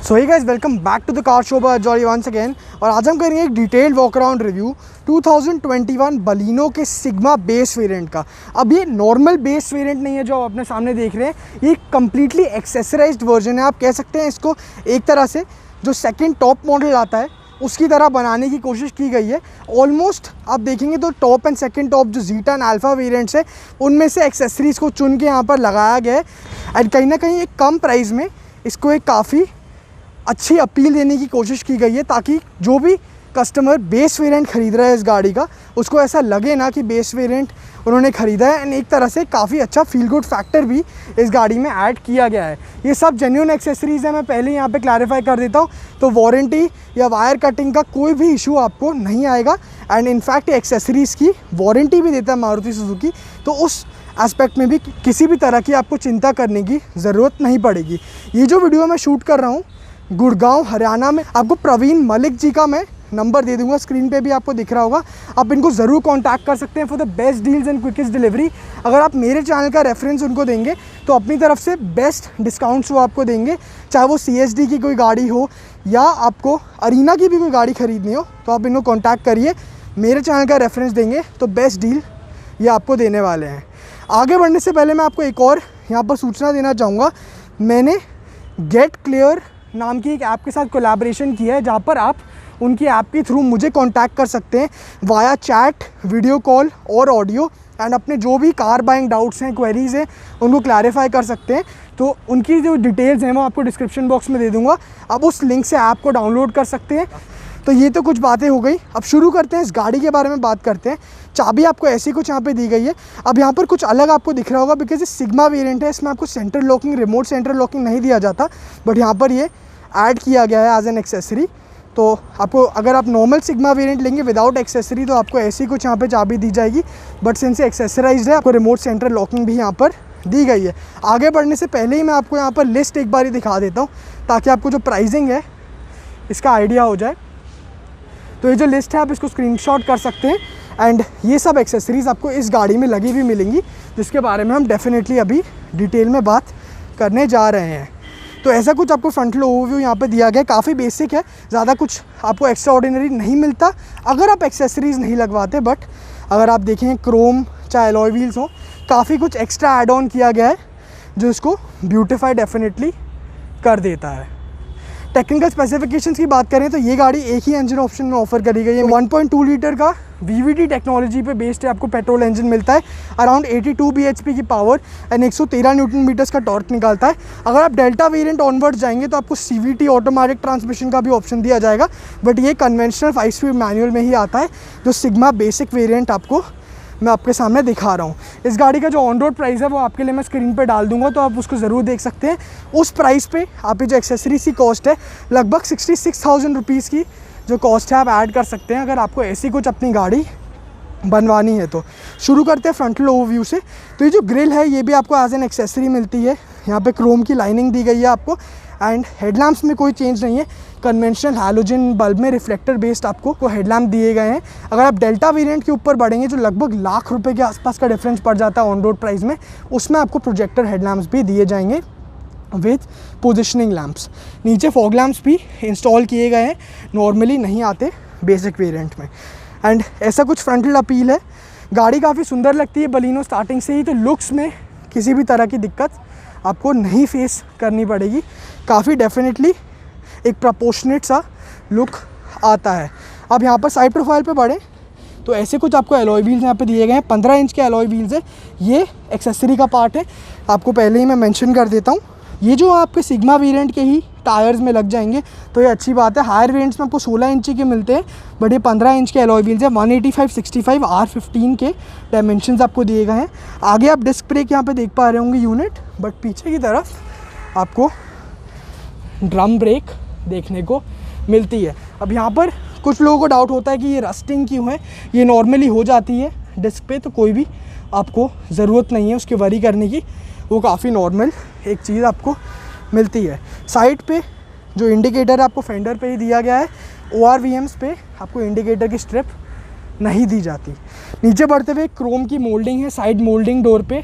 So hey guys, welcome back to the car show by Jolly once again. और आज हम करेंगे एक detailed walk around review 2021 Baleno के सिग्मा बेस वेरिएंट का। अब ये नॉर्मल बेस वेरिएंट नहीं है जो आप अपने सामने देख रहे हैं, ये कम्प्लीटली एक्सेसराइज्ड वर्जन है। आप कह सकते हैं इसको एक तरह से जो सेकेंड टॉप मॉडल आता है उसकी तरह बनाने की कोशिश की गई है। ऑलमोस्ट आप देखेंगे तो टॉप एंड सेकंड टॉप जो जीटा एंड अल्फा वेरिएंट्स है उनमें से एक्सेसरीज़ को चुन के यहाँ पर लगाया गया है। एंड कहीं ना कहीं एक कम प्राइस में इसको एक काफ़ी अच्छी अपील देने की कोशिश की गई है, ताकि जो भी कस्टमर बेस वेरिएंट ख़रीद रहा है इस गाड़ी का उसको ऐसा लगे ना कि बेस वेरिएंट उन्होंने ख़रीदा है। एंड एक तरह से काफ़ी अच्छा फील गुड फैक्टर भी इस गाड़ी में ऐड किया गया है। ये सब जेन्युइन एक्सेसरीज़ है, मैं पहले यहाँ पे क्लैरिफाई कर देता हूँ। तो वारंटी या वायर कटिंग का कोई भी इशू आपको नहीं आएगा। एंड इनफैक्ट एक्सेसरीज़ की वारंटी भी देता है मारुति सुजुकी, तो उस एस्पेक्ट में भी किसी भी तरह की आपको चिंता करने की ज़रूरत नहीं पड़ेगी। ये जो वीडियो मैं शूट कर रहा हूँ गुड़गांव हरियाणा में, आपको प्रवीण मलिक जी का मैं नंबर दे दूंगा, स्क्रीन पे भी आपको दिख रहा होगा। आप इनको ज़रूर कांटेक्ट कर सकते हैं for the best deals and quickest delivery. अगर आप मेरे चैनल का रेफरेंस उनको देंगे तो अपनी तरफ से बेस्ट डिस्काउंट्स वो आपको देंगे, चाहे वो CSD की कोई गाड़ी हो या आपको अरीना की भी कोई गाड़ी ख़रीदनी हो तो आप इनको कॉन्टैक्ट करिए। मेरे चैनल का रेफरेंस देंगे तो बेस्ट डील ये आपको देने वाले हैं। आगे बढ़ने से पहले मैं आपको एक और यहाँ पर सूचना देना चाहूँगा। मैंने गेट क्लियर नाम की एक ऐप के साथ कोलैबोरेशन किया है, जहाँ पर आप उनकी ऐप के थ्रू मुझे कांटेक्ट कर सकते हैं वाया चैट, वीडियो कॉल और ऑडियो। एंड अपने जो भी कार बाइंग डाउट्स हैं, क्वेरीज़ हैं, उनको क्लैरिफाई कर सकते हैं। तो उनकी जो डिटेल्स हैं वो आपको डिस्क्रिप्शन बॉक्स में दे दूँगा, आप उस लिंक से ऐप को डाउनलोड कर सकते हैं। तो ये तो कुछ बातें हो गई, अब शुरू करते हैं इस गाड़ी के बारे में बात करते हैं। चाबी आपको ऐसी कुछ यहाँ पे दी गई है। अब यहाँ पर कुछ अलग आपको दिख रहा होगा बिकॉज ये सिग्मा वेरिएंट है, इसमें आपको centre locking, remote centre locking नहीं दिया जाता, बट यहाँ पर ये ऐड किया गया है एज एन एक्सेसरी। तो आपको अगर आप नॉर्मल सिग्मा वेरिएंट लेंगे विदाउट एक्सेसरी तो आपको ऐसी कुछ यहाँ पे चाबी दी जाएगी, बट सिंस एक्सेसराइज्ड है आपको रिमोट सेंटर लॉकिंग भी यहाँ पर दी गई है। आगे बढ़ने से पहले ही मैं आपको यहाँ पर लिस्ट एक बार ही दिखा देता हूँ ताकि आपको जो प्राइसिंग है इसका आइडिया हो जाए। तो ये जो लिस्ट है आप इसको स्क्रीनशॉट कर सकते हैं। एंड ये सब एक्सेसरीज़ आपको इस गाड़ी में लगी हुई मिलेंगी, जिसके बारे में हम डेफिनेटली अभी डिटेल में बात करने जा रहे हैं। तो ऐसा कुछ आपको फ्रंटल ओवरव्यू यहाँ पे दिया गया है, काफ़ी बेसिक है, ज़्यादा कुछ आपको एक्स्ट्रा ऑर्डिनरी नहीं मिलता अगर आप एक्सेसरीज़ नहीं लगवाते। बट अगर आप देखें क्रोम चाहे अलॉय व्हील्स हो, काफ़ी कुछ एक्स्ट्रा एड ऑन किया गया है जो इसको ब्यूटिफाई डेफिनेटली कर देता है। टेक्निकल स्पेसिफिकेशंस की बात करें तो ये गाड़ी एक ही इंजन ऑप्शन में ऑफर करी गई है। 1.2 लीटर का VVT टेक्नोलॉजी पे बेस्ड है, आपको पेट्रोल इंजन मिलता है, अराउंड 82 bhp की पावर एंड 113 न्यूटन मीटर्स का टॉर्क निकालता है। अगर आप डेल्टा वेरिएंट ऑनवर्ड जाएंगे तो आपको CVT ऑटोमेटिक ट्रांसमिशन का भी ऑप्शन दिया जाएगा, बट ये कन्वेंशनल 5 स्पीड मैनुअल में ही आता है। जो सिग्मा बेसिक वेरिएंट आपको मैं आपके सामने दिखा रहा हूँ, इस गाड़ी का जो ऑन रोड प्राइस है वो आपके लिए मैं स्क्रीन पे डाल दूंगा, तो आप उसको ज़रूर देख सकते हैं। उस प्राइस पे आप ये जो एक्सेसरीज की कॉस्ट है लगभग 66,000 रुपीज़ की जो कॉस्ट है आप ऐड कर सकते हैं अगर आपको ऐसी कुछ अपनी गाड़ी बनवानी है। तो शुरू करते हैं फ्रंटल ओवरव्यू से। तो ये जो ग्रिल है ये भी आपको एज एन एक्सेसरी मिलती है, यहाँ पे क्रोम की लाइनिंग दी गई है आपको। एंड हेडलैम्प्स में कोई चेंज नहीं है, कन्वेंशनल हैलोजन बल्ब में रिफ्लेक्टर बेस्ड आपको हेडलैम्प दिए गए हैं। अगर आप डेल्टा वेरिएंट के ऊपर बढ़ेंगे जो लगभग लाख रुपए के आसपास का डिफरेंस पड़ जाता है ऑन रोड प्राइस में, उसमें आपको प्रोजेक्टर हेडलैम्प्स भी दिए जाएंगे विथ पोजिशनिंग लैम्प्स। नीचे फॉग लैम्प्स भी इंस्टॉल किए गए हैं, नॉर्मली नहीं आते बेसिक वेरिएंट में। एंड ऐसा कुछ फ्रंटल अपील है, गाड़ी काफ़ी सुंदर लगती है बलिनो स्टार्टिंग से ही, तो लुक्स में किसी भी तरह की दिक्कत आपको नहीं फेस करनी पड़ेगी। काफ़ी डेफिनेटली एक प्रपोर्शनेट सा लुक आता है। अब यहाँ पर साइड प्रोफाइल पे बढ़ें तो ऐसे कुछ आपको अलॉय व्हील्स यहाँ पे दिए गए हैं, 15 इंच के अलॉय व्हील्स है। ये एक्सेसरी का पार्ट है, आपको पहले ही मैं मेंशन कर देता हूँ। ये जो आपके सिग्मा वेरिएंट के ही टायर्स में लग जाएंगे तो ये अच्छी बात है। हायर वेरिएंट्स में आपको 16 इंची के मिलते हैं, बट ये 15 इंच के अलॉय व्हील्स है। 185/65 R15 के डायमेंशंस आपको दिए गए हैं। आगे आप डिस्क ब्रेक यहाँ पे देख पा रहे होंगे यूनिट, बट पीछे की तरफ आपको ड्रम ब्रेक देखने को मिलती है। अब यहाँ पर कुछ लोगों को डाउट होता है कि ये रस्टिंग क्यों है, ये नॉर्मली हो जाती है डिस्क पे, तो कोई भी आपको ज़रूरत नहीं है उसकी वरी करने की, वो काफ़ी नॉर्मल एक चीज़ आपको मिलती है। साइड पे जो इंडिकेटर है आपको फेंडर पे ही दिया गया है, ORVMs पे आपको इंडिकेटर की स्ट्रिप नहीं दी जाती। नीचे बढ़ते हुए क्रोम की मोल्डिंग है साइड मोल्डिंग डोर पे,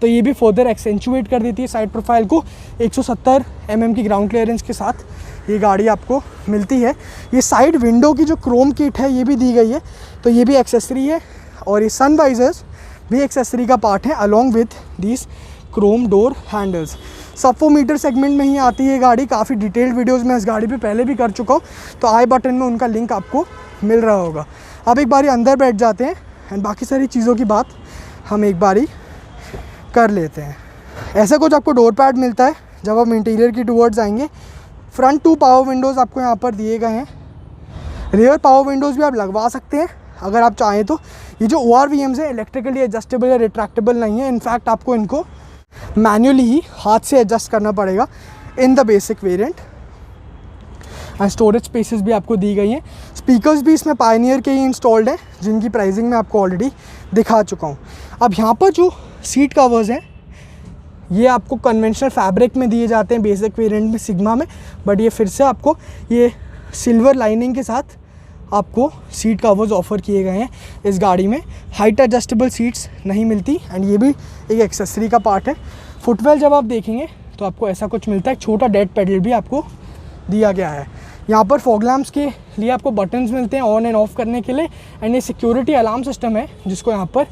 तो ये भी फर्दर एक्सेंचुएट कर देती है साइड प्रोफाइल को। 170 mm की ग्राउंड क्लियरेंस के साथ ये गाड़ी आपको मिलती है। ये साइड विंडो की जो क्रोम किट है ये भी दी गई है, तो ये भी एक्सेसरी है। और ये सन वाइजर्स भी एक्सेसरी का पार्ट है along with this Chrome door handles. सब 4 मीटर सेगमेंट में ही आती है गाड़ी। काफ़ी डिटेल्ड वीडियोस मैं इस गाड़ी पे पहले भी कर चुका हूँ, तो आई बटन में उनका लिंक आपको मिल रहा होगा। अब एक बारी अंदर बैठ जाते हैं एंड बाकी सारी चीज़ों की बात हम एक बारी कर लेते हैं। ऐसा कुछ आपको डोर पैड मिलता है जब आप इंटीरियर की टूवर्ड्स आएंगे। फ्रंट 2 पावर विंडोज़ आपको यहाँ पर दिए गए हैं। रियर पावर विंडोज़ भी आप लगवा सकते हैं अगर आप चाहें तो। ये जो ORVMs है इलेक्ट्रिकली एडजस्टेबल या रिट्रैक्टेबल नहीं है, इनफैक्ट आपको इनको मैन्युअली ही हाथ से एडजस्ट करना पड़ेगा in the basic variant. And storage spaces भी आपको दी गई हैं। स्पीकर्स भी इसमें पायनियर के ही इंस्टॉल्ड हैं, जिनकी प्राइसिंग मैं आपको ऑलरेडी दिखा चुका हूँ। अब यहाँ पर जो सीट कवर्स हैं ये आपको कन्वेंशनल फैब्रिक में दिए जाते हैं बेसिक वेरिएंट में सिग्मा में, बट ये फिर से आपको ये सिल्वर लाइनिंग के साथ आपको सीट कवर्स ऑफ़र किए गए हैं इस गाड़ी में। हाइट एडजस्टेबल सीट्स नहीं मिलती एंड ये भी एक एक्सेसरी का पार्ट है। फुटवेल जब आप देखेंगे तो आपको ऐसा कुछ मिलता है। छोटा डेड पेडल भी आपको दिया गया है। यहाँ पर फॉग लैम्प्स के लिए आपको बटन्स मिलते हैं ऑन एंड ऑफ करने के लिए। एंड ये सिक्योरिटी अलार्म सिस्टम है जिसको यहाँ पर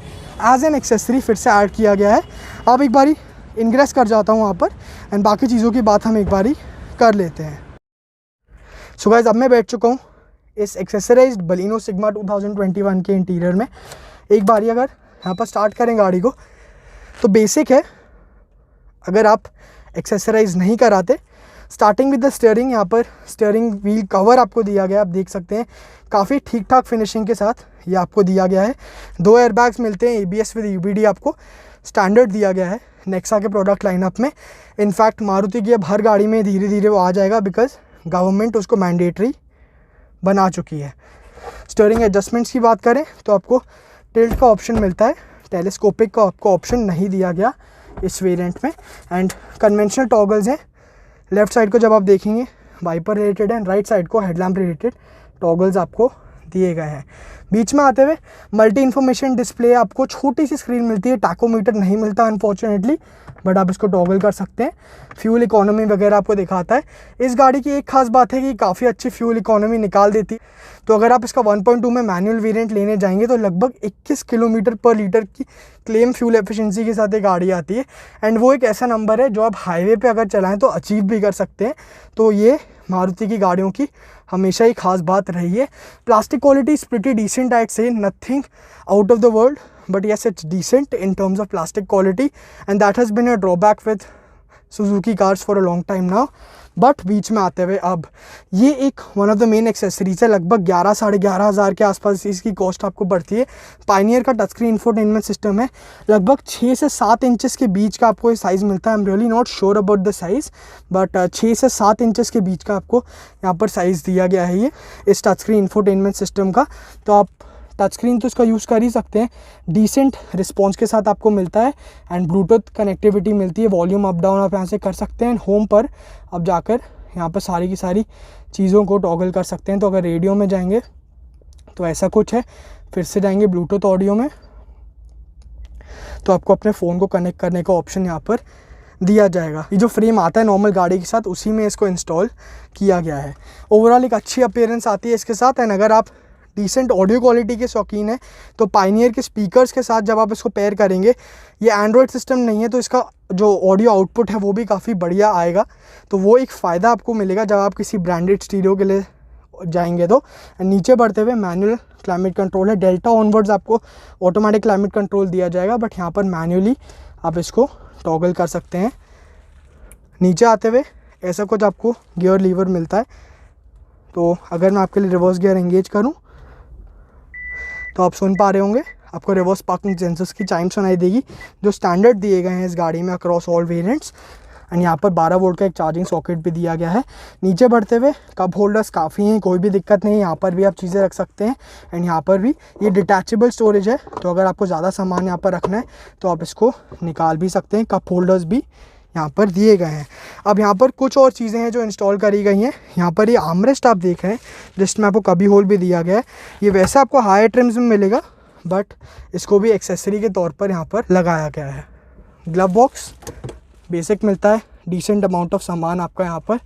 एज एन एक्सेसरी फिर से ऐड किया गया है। अब एक बारी इंग्रेस कर जाता हूँ वहाँ पर एंड बाकी चीज़ों की बात हम एक बारी कर लेते हैं। सो गाइस, अब मैं बैठ चुका हूँ इस एक्सेसराइज्ड बलिनो सिग्मा 2021 के इंटीरियर में। एक बारी अगर यहाँ पर स्टार्ट करें गाड़ी को तो बेसिक है। अगर आप एक्सेसराइज नहीं कराते, स्टार्टिंग विद द स्टीयरिंग, यहाँ पर स्टीयरिंग व्हील कवर आपको दिया गया है। आप देख सकते हैं काफ़ी ठीक ठाक फिनिशिंग के साथ ये आपको दिया गया है। 2 एयरबैग्स मिलते हैं। ABS विद UBD आपको स्टैंडर्ड दिया गया है नेक्सा के प्रोडक्ट लाइनअप में। इनफैक्ट मारुति की अब हर गाड़ी में धीरे धीरे वो आ जाएगा, बिकॉज गवर्नमेंट उसको मैंडेटरी बना चुकी है। स्टीयरिंग एडजस्टमेंट्स की बात करें तो आपको टिल्ट का ऑप्शन मिलता है। टेलीस्कोपिक का आपको ऑप्शन नहीं दिया गया इस वेरिएंट में। एंड कन्वेंशनल टॉगल्स हैं। लेफ़्ट साइड को जब आप देखेंगे wiper related and right side को हेडलैम्प रिलेटेड टॉगल्स आपको दिए गए हैं। बीच में आते हुए मल्टी इन्फॉर्मेशन डिस्प्ले आपको छोटी सी स्क्रीन मिलती है। टैकोमीटर नहीं मिलता अनफॉर्चुनेटली, बट आप इसको टॉगल कर सकते हैं। फ्यूल इकोनॉमी वगैरह आपको दिखाता है। इस गाड़ी की एक खास बात है कि काफ़ी अच्छी फ्यूल इकोनॉमी निकाल देती है। तो अगर आप इसका 1.2 में मैनुअल वेरिएंट लेने जाएंगे तो लगभग 21 किलोमीटर पर लीटर की क्लेम फ्यूल एफिशिएंसी के साथ ये गाड़ी आती है। एंड वो एक ऐसा नंबर है जो आप हाईवे पे अगर चलाएं तो अचीव भी कर सकते हैं। तो ये मारुति की गाड़ियों की हमेशा ही खास बात रही है। Plastic quality is pretty decent, I say nothing out of the world, but yes, it's decent in terms of plastic quality, and that has been a drawback with Suzuki cars for a long time now. But बीच में आते हुए अब ये एक one of the main accessories है। लगभग 11 साढ़े 11 हज़ार के आसपास इसकी कॉस्ट आपको बढ़ती है। पायनियर का टच स्क्रीन इंफोटेनमेंट सिस्टम है। लगभग 6 से 7 इंचेस के बीच का आपको ये साइज़ मिलता है। I am really not sure about the size, but 6 से 7 इंचेस के बीच का आपको यहाँ पर साइज़ दिया गया है ये इस टच स्क्रीन इंफोटेनमेंट सिस्टम का। तो आप टच स्क्रीन तो इसका यूज़ कर ही सकते हैं। डिसेंट रिस्पॉन्स के साथ आपको मिलता है एंड ब्लूटूथ कनेक्टिविटी मिलती है। वॉल्यूम अप डाउन आप यहाँ से कर सकते हैं। होम पर अब जाकर यहाँ पर सारी की सारी चीज़ों को टॉगल कर सकते हैं। तो अगर रेडियो में जाएंगे तो ऐसा कुछ है। फिर से जाएंगे ब्लूटूथ ऑडियो में तो आपको अपने फ़ोन को कनेक्ट करने का ऑप्शन यहाँ पर दिया जाएगा। ये जो फ्रेम आता है नॉर्मल गाड़ी के साथ उसी में इसको इंस्टॉल किया गया है। ओवरऑल एक अच्छी अपीयरेंस आती है इसके साथ। एंड अगर आप डिसेंट ऑडियो क्वालिटी के शौकीन है तो पायनियर के स्पीकर्स के साथ जब आप इसको पेयर करेंगे, ये एंड्रॉयड सिस्टम नहीं है तो इसका जो ऑडियो आउटपुट है वो भी काफ़ी बढ़िया आएगा। तो वो एक फ़ायदा आपको मिलेगा जब आप किसी ब्रांडेड स्टीरियो के लिए जाएंगे तो। नीचे बढ़ते हुए मैनुअल क्लाइमेट कंट्रोल है। डेल्टा ऑनवर्ड्स आपको ऑटोमेटिक क्लाइमेट कंट्रोल दिया जाएगा, बट यहाँ पर मैनुअली आप इसको टॉगल कर सकते हैं। नीचे आते हुए ऐसा कुछ आपको गियर लीवर मिलता है। तो अगर मैं आपके लिए रिवर्स गियर एंगेज करूँ तो आप सुन पा रहे होंगे आपको रिवर्स पार्किंग सेंसर्स की चाइम सुनाई देगी जो स्टैंडर्ड दिए गए हैं इस गाड़ी में अक्रॉस ऑल वेरिएंट्स। एंड यहाँ पर 12 वोल्ट का एक चार्जिंग सॉकेट भी दिया गया है। नीचे बढ़ते हुए कप होल्डर्स काफ़ी हैं, कोई भी दिक्कत नहीं है। यहाँ पर भी आप चीज़ें रख सकते हैं। एंड यहाँ पर भी ये डिटैचेबल स्टोरेज है, तो अगर आपको ज़्यादा सामान यहाँ पर रखना है तो आप इसको निकाल भी सकते हैं। कप होल्डर्स भी यहाँ पर दिए गए हैं। अब यहाँ पर कुछ और चीज़ें हैं जो इंस्टॉल करी गई हैं। यहाँ पर ये आर्मरेस्ट आप देख रहे हैं जिसमें आपको कभी होल भी दिया गया है। ये वैसे आपको हायर ट्रिम्स में मिलेगा, बट इसको भी एक्सेसरी के तौर पर यहाँ पर लगाया गया है। ग्लव बॉक्स बेसिक मिलता है, डिसेंट अमाउंट ऑफ सामान आपका यहाँ पर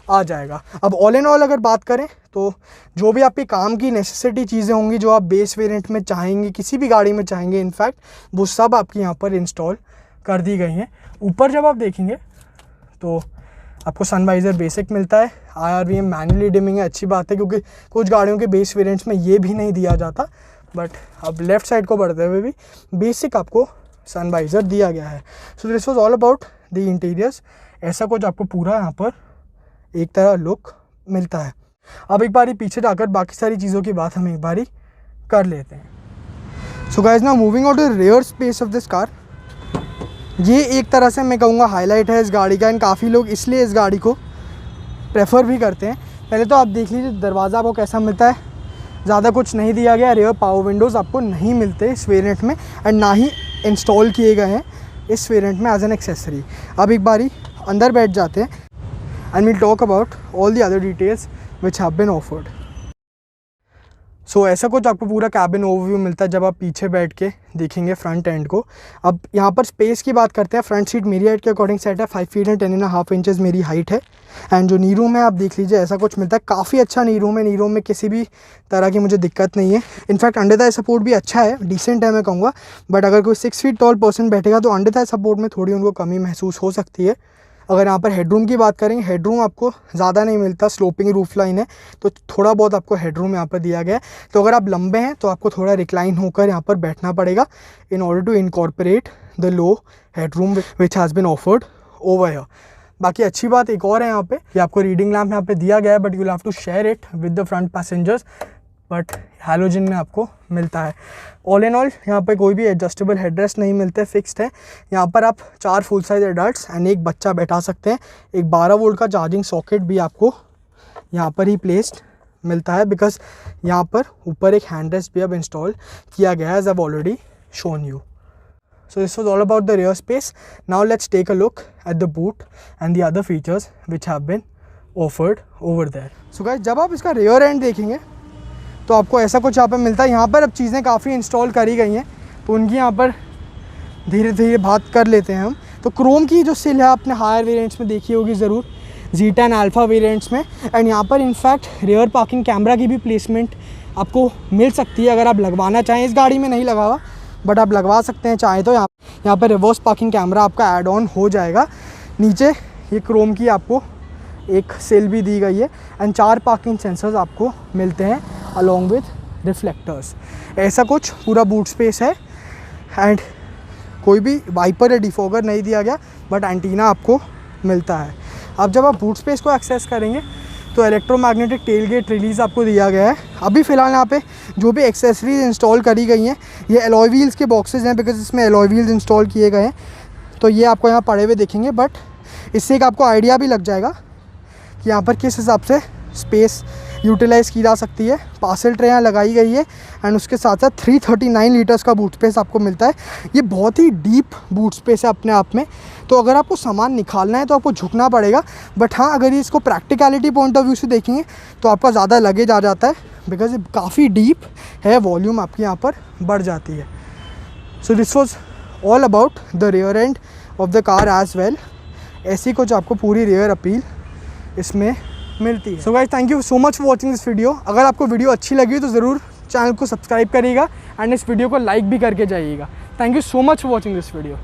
आ जाएगा। अब ऑल इन ऑल अगर बात करें तो जो भी आपके काम की नेसेसिटी चीज़ें होंगी जो आप बेस वेरिएंट में चाहेंगे, किसी भी गाड़ी में चाहेंगे, इनफैक्ट वो सब आपकी यहाँ पर इंस्टॉल कर दी गई हैं। ऊपर जब आप देखेंगे तो आपको सनवाइज़र बेसिक मिलता है, IRVM मैनुअली डिमिंग है, अच्छी बात है क्योंकि कुछ गाड़ियों के बेस वेरिएंट्स में ये भी नहीं दिया जाता। बट अब लेफ़्ट साइड को बढ़ते हुए भी बेसिक आपको सनवाइज़र दिया गया है। So this was all about the interiors. ऐसा कुछ आपको पूरा यहाँ पर एक तरह लुक मिलता है। अब एक बारी पीछे जाकर बाकी सारी चीज़ों की बात हम एक बारी कर लेते हैं। So guys now moving on to the rear space of this car. ये एक तरह से मैं कहूँगा हाईलाइट है इस गाड़ी का, एंड काफ़ी लोग इसलिए इस गाड़ी को प्रेफर भी करते हैं। पहले तो आप देख लीजिए दरवाज़ा आपको कैसा मिलता है, ज़्यादा कुछ नहीं दिया गया। रियर पावर विंडोज़ आपको नहीं मिलते इस वेरिएंट में, एंड ना ही इंस्टॉल किए गए हैं इस वेरिएंट में एज एन एक्सेसरी। अब एक बारी अंदर बैठ जाते हैं and we'll talk about all the other details which have been offered. So ऐसा कुछ आपको पूरा कैबिन ओवरव्यू मिलता है जब आप पीछे बैठ के देखेंगे फ्रंट एंड को। अब यहाँ पर स्पेस की बात करते हैं। फ्रंट सीट मेरी हाइट के अकॉर्डिंग सेट है, 5 फीट एंड 10.5 इंचेस मेरी हाइट है। एंड जो नी रूम है आप देख लीजिए, ऐसा कुछ मिलता है। काफ़ी अच्छा नी रूम है, नी रूम में किसी भी तरह की मुझे दिक्कत नहीं है। इनफैक्ट अंडर थाई सपोर्ट भी अच्छा है, डिसेंट है मैं कहूँगा। बट अगर कोई 6 फीट टॉल पर्सन बैठेगा तो अंडर थाई सपोर्ट में थोड़ी उनको कमी महसूस हो सकती है। अगर यहाँ पर हेडरूम की बात करेंगे, हेडरूम आपको ज़्यादा नहीं मिलता, स्लोपिंग रूफ लाइन है तो थोड़ा बहुत आपको हेडरूम यहाँ पर दिया गया है। तो अगर आप लंबे हैं तो आपको थोड़ा रिक्लाइन होकर यहाँ पर बैठना पड़ेगा in order to incorporate the low headroom which has been offered over here. बाकी अच्छी बात एक और है यहाँ पे, ये आपको रीडिंग लैम्प यहाँ पे दिया गया है, but you will have to share it with the front passengers, but halogen में आपको मिलता है। ऑल इन ऑल यहाँ पे कोई भी एडजस्टेबल हेडरेस्ट नहीं मिलते, फिक्स्ड है। यहाँ पर आप 4 फुल साइज एडल्ट्स एंड एक बच्चा बैठा सकते हैं। एक 12 वोल्ट का चार्जिंग सॉकेट भी आपको यहाँ पर ही प्लेस्ड मिलता है, बिकॉज यहाँ पर ऊपर एक हैंड रेस्ट भी अब इंस्टॉल किया गया है, as I have already shown you. So this was all about the rear space. Now let's take a look at the boot and the other features which have been offered over there. So guys, जब आप इसका rear end देखेंगे तो आपको ऐसा कुछ यहाँ पर मिलता है। यहाँ पर अब चीज़ें काफ़ी इंस्टॉल करी गई हैं तो उनकी यहाँ पर धीरे धीरे बात कर लेते हैं हम। तो क्रोम की जो सिल है आपने हायर वेरिएंट्स में देखी होगी ज़रूर, Z10 अल्फ़ा वेरिएंट्स में। एंड यहाँ पर इनफैक्ट रियर पार्किंग कैमरा की भी प्लेसमेंट आपको मिल सकती है अगर आप लगवाना चाहें। इस गाड़ी में नहीं लगा हुआ बट आप लगवा सकते हैं चाहे तो। यहाँ पर रिवर्स पार्किंग कैमरा आपका ऐड ऑन हो जाएगा। नीचे ये क्रोम की आपको एक सेल भी दी गई है एंड 4 पार्किंग सेंसर्स आपको मिलते हैं अलॉन्ग विद रिफ्लेक्टर्स। ऐसा कुछ पूरा बूट स्पेस है एंड कोई भी वाइपर या डिफॉगर नहीं दिया गया, बट एंटीना आपको मिलता है। अब जब आप बूट स्पेस को एक्सेस करेंगे तो इलेक्ट्रोमैग्नेटिक टेल गेट रिलीज़ आपको दिया गया है। अभी फ़िलहाल यहाँ पे जो भी एक्सेसरीज इंस्टॉल करी गई हैं ये एलॉय व्हील्स के बॉक्सेस हैं, बिकॉज इसमें एलॉय व्हील्स इंस्टॉल किए गए हैं। तो ये आपको यहाँ पड़े हुए दिखेंगे, बट इससे एक आपको आइडिया भी लग जाएगा कि यहाँ पर किस हिसाब से स्पेस यूटिलाइज़ की जा सकती है। पार्सल ट्रे यहाँ लगाई गई है एंड उसके साथ साथ 339 लीटर्स का बूट स्पेस आपको मिलता है। ये बहुत ही डीप बूट स्पेस है अपने आप में। तो अगर आपको सामान निकालना है तो आपको झुकना पड़ेगा, बट हाँ अगर इसको प्रैक्टिकलिटी पॉइंट ऑफ व्यू से देखेंगे तो आपका ज़्यादा लगेज आ जाता है, बिकॉज ये काफ़ी डीप है, वॉल्यूम आपकी यहाँ पर बढ़ जाती है। So this was all about the rear end of the car as well. ऐसी कुछ आपको पूरी रियर अपील इसमें मिलती है। So guys, thank you so much for watching this video. अगर आपको वीडियो अच्छी लगी तो ज़रूर चैनल को सब्सक्राइब करिएगा एंड इस वीडियो को लाइक भी करके जाइएगा। Thank you so much for watching this video.